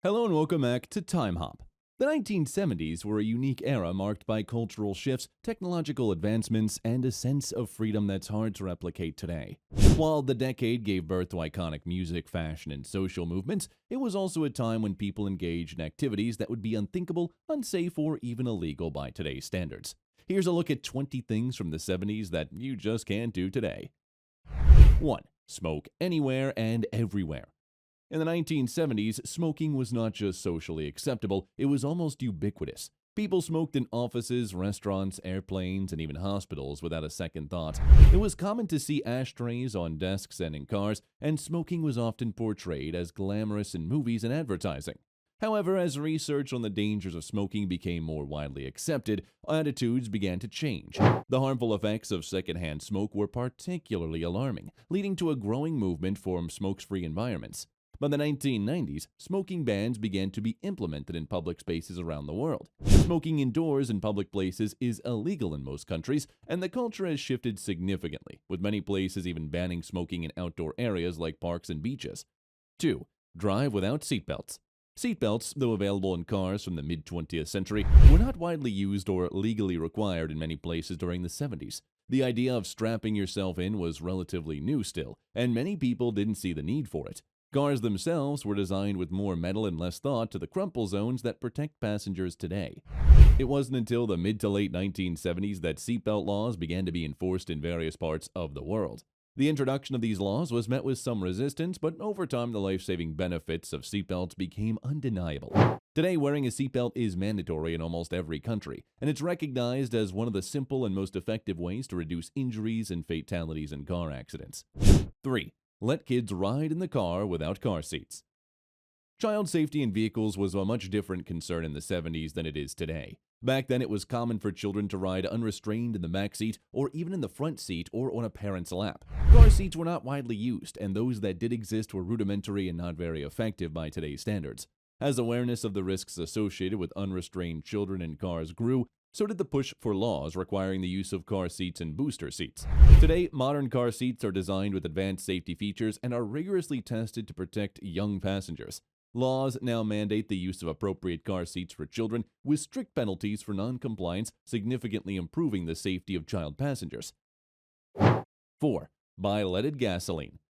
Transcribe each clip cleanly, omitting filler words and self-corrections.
Hello and welcome back to Time Hop. The 1970s were a unique era marked by cultural shifts, technological advancements, and a sense of freedom that's hard to replicate today. While the decade gave birth to iconic music, fashion, and social movements, it was also a time when people engaged in activities that would be unthinkable, unsafe, or even illegal by today's standards. Here's a look at 20 things from the 70s that you just can't do today. 1. Smoke anywhere and everywhere. In the 1970s, smoking was not just socially acceptable, it was almost ubiquitous. People smoked in offices, restaurants, airplanes, and even hospitals without a second thought. It was common to see ashtrays on desks and in cars, and smoking was often portrayed as glamorous in movies and advertising. However, as research on the dangers of smoking became more widely accepted, attitudes began to change. The harmful effects of secondhand smoke were particularly alarming, leading to a growing movement for smoke-free environments. By the 1990s, smoking bans began to be implemented in public spaces around the world. Smoking indoors in public places is illegal in most countries, and the culture has shifted significantly, with many places even banning smoking in outdoor areas like parks and beaches. 2. Drive without seatbelts. Seatbelts, though available in cars from the mid-20th century, were not widely used or legally required in many places during the 70s. The idea of strapping yourself in was relatively new still, and many people didn't see the need for it. Cars themselves were designed with more metal and less thought to the crumple zones that protect passengers today. It wasn't until the mid to late 1970s that seatbelt laws began to be enforced in various parts of the world. The introduction of these laws was met with some resistance, but over time the life-saving benefits of seatbelts became undeniable. Today, wearing a seatbelt is mandatory in almost every country, and it's recognized as one of the simple and most effective ways to reduce injuries and fatalities in car accidents. 3. Let kids ride in the car without car seats. Child safety in vehicles was a much different concern in the 70s than it is today. Back then, it was common for children to ride unrestrained in the back seat or even in the front seat or on a parent's lap. Car seats were not widely used, and those that did exist were rudimentary and not very effective by today's standards. As awareness of the risks associated with unrestrained children in cars grew, so did the push for laws requiring the use of car seats and booster seats. Today, modern car seats are designed with advanced safety features and are rigorously tested to protect young passengers. Laws now mandate the use of appropriate car seats for children, with strict penalties for non-compliance, significantly improving the safety of child passengers. 4. Buy leaded gasoline.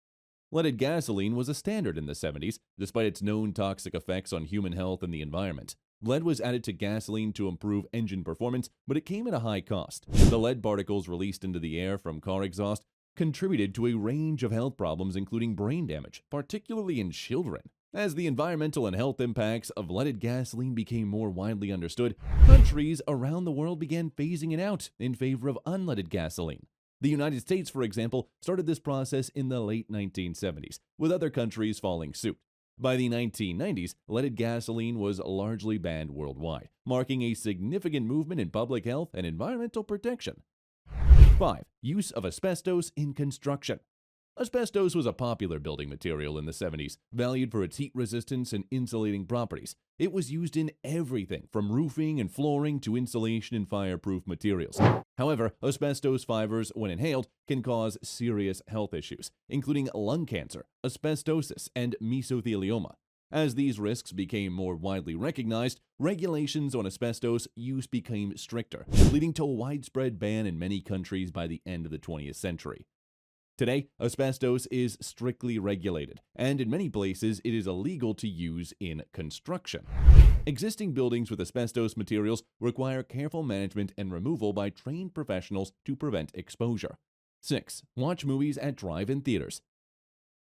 Leaded gasoline was a standard in the 70s, despite its known toxic effects on human health and the environment. Lead was added to gasoline to improve engine performance, but it came at a high cost. The lead particles released into the air from car exhaust contributed to a range of health problems, including brain damage, particularly in children. As the environmental and health impacts of leaded gasoline became more widely understood, countries around the world began phasing it out in favor of unleaded gasoline. The United States, for example, started this process in the late 1970s, with other countries following suit. By the 1990s, leaded gasoline was largely banned worldwide, marking a significant movement in public health and environmental protection. 5. Use of asbestos in construction. Asbestos was a popular building material in the 70s, valued for its heat resistance and insulating properties. It was used in everything from roofing and flooring to insulation and fireproof materials. However, asbestos fibers, when inhaled, can cause serious health issues, including lung cancer, asbestosis, and mesothelioma. As these risks became more widely recognized, regulations on asbestos use became stricter, leading to a widespread ban in many countries by the end of the 20th century. Today, asbestos is strictly regulated, and in many places it is illegal to use in construction. Existing buildings with asbestos materials require careful management and removal by trained professionals to prevent exposure. 6. Watch movies at drive-in theaters.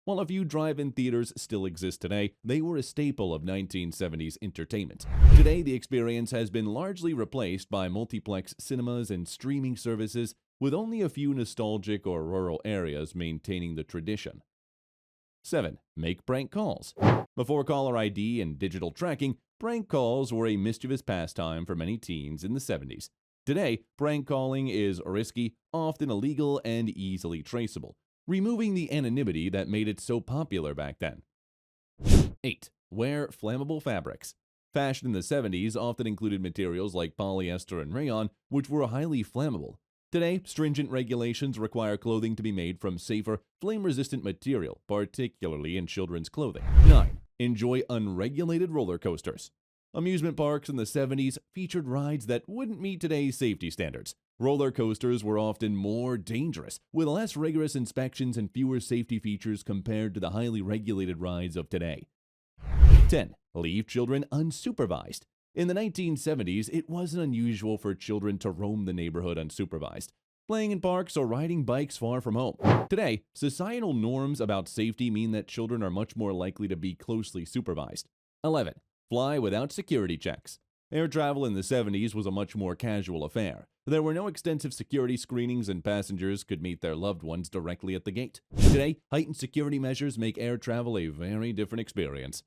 While a few drive-in theaters still exist today, they were a staple of 1970s entertainment. Today, the experience has been largely replaced by multiplex cinemas and streaming services, with only a few nostalgic or rural areas maintaining the tradition. 7. Make prank calls. Before caller ID and digital tracking, prank calls were a mischievous pastime for many teens in the 70s. Today, prank calling is risky, often illegal, and easily traceable, removing the anonymity that made it so popular back then. 8. Wear flammable fabrics. Fashion in the 70s often included materials like polyester and rayon, which were highly flammable. Today, stringent regulations require clothing to be made from safer, flame-resistant material, particularly in children's clothing. 9. Enjoy unregulated roller coasters. Amusement parks in the 70s featured rides that wouldn't meet today's safety standards. Roller coasters were often more dangerous, with less rigorous inspections and fewer safety features compared to the highly regulated rides of today. 10. Leave children unsupervised. In the 1970s, it wasn't unusual for children to roam the neighborhood unsupervised, playing in parks or riding bikes far from home. Today, societal norms about safety mean that children are much more likely to be closely supervised. 11. Fly without security checks. Air travel in the 70s was a much more casual affair. There were no extensive security screenings and passengers could meet their loved ones directly at the gate. Today, heightened security measures make air travel a very different experience.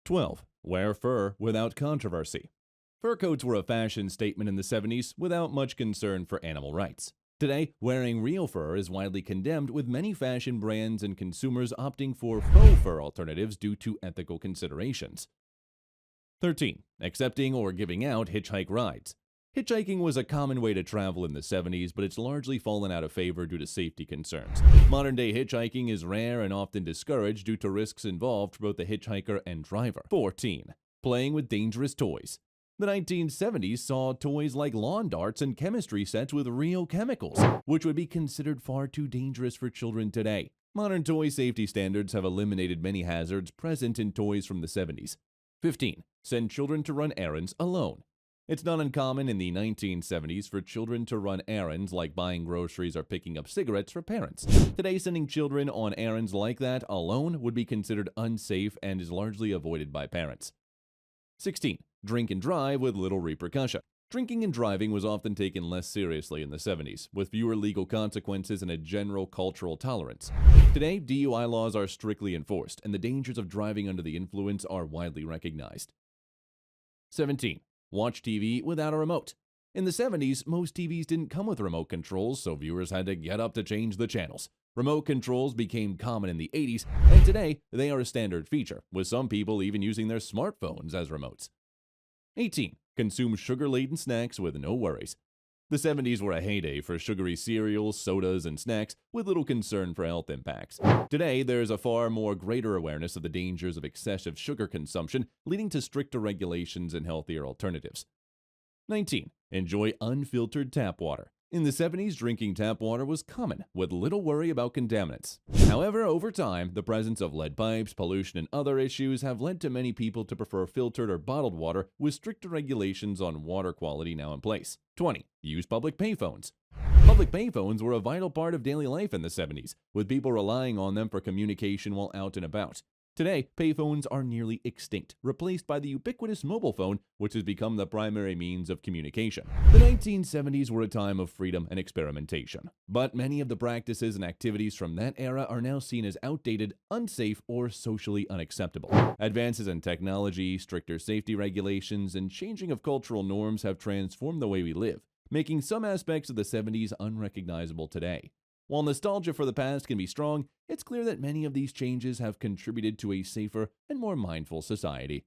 12. Wear fur without controversy. Fur coats were a fashion statement in the 70s without much concern for animal rights. Today, wearing real fur is widely condemned, with many fashion brands and consumers opting for faux fur alternatives due to ethical considerations. 13. Accepting or giving out hitchhike rides. Hitchhiking was a common way to travel in the 70s, but it's largely fallen out of favor due to safety concerns. Modern-day hitchhiking is rare and often discouraged due to risks involved for both the hitchhiker and driver. 14. Playing with dangerous toys. The 1970s saw toys like lawn darts and chemistry sets with real chemicals, which would be considered far too dangerous for children today. Modern toy safety standards have eliminated many hazards present in toys from the 70s. 15. Send children to run errands alone. It's not uncommon in the 1970s for children to run errands like buying groceries or picking up cigarettes for parents. Today, sending children on errands like that alone would be considered unsafe and is largely avoided by parents. 16. Drink and drive with little repercussion. Drinking and driving was often taken less seriously in the 70s, with fewer legal consequences and a general cultural tolerance. Today, DUI laws are strictly enforced, and the dangers of driving under the influence are widely recognized. 17. Watch TV without a remote. In the 70s, most TVs didn't come with remote controls, so viewers had to get up to change the channels. Remote controls became common in the 80s, and today they are a standard feature, with some people even using their smartphones as remotes. 18. Consume sugar-laden snacks with no worries. The 70s were a heyday for sugary cereals, sodas, and snacks with little concern for health impacts. Today, there is a far more greater awareness of the dangers of excessive sugar consumption, leading to stricter regulations and healthier alternatives. 19. Enjoy unfiltered tap water. In the 70s, drinking tap water was common, with little worry about contaminants. However, over time, the presence of lead pipes, pollution, and other issues have led to many people to prefer filtered or bottled water, with stricter regulations on water quality now in place. 20. Use public payphones. Public payphones were a vital part of daily life in the 70s, with people relying on them for communication while out and about. Today, payphones are nearly extinct, replaced by the ubiquitous mobile phone, which has become the primary means of communication. The 1970s were a time of freedom and experimentation, but many of the practices and activities from that era are now seen as outdated, unsafe, or socially unacceptable. Advances in technology, stricter safety regulations, and changing of cultural norms have transformed the way we live, making some aspects of the 70s unrecognizable today. While nostalgia for the past can be strong, it's clear that many of these changes have contributed to a safer and more mindful society.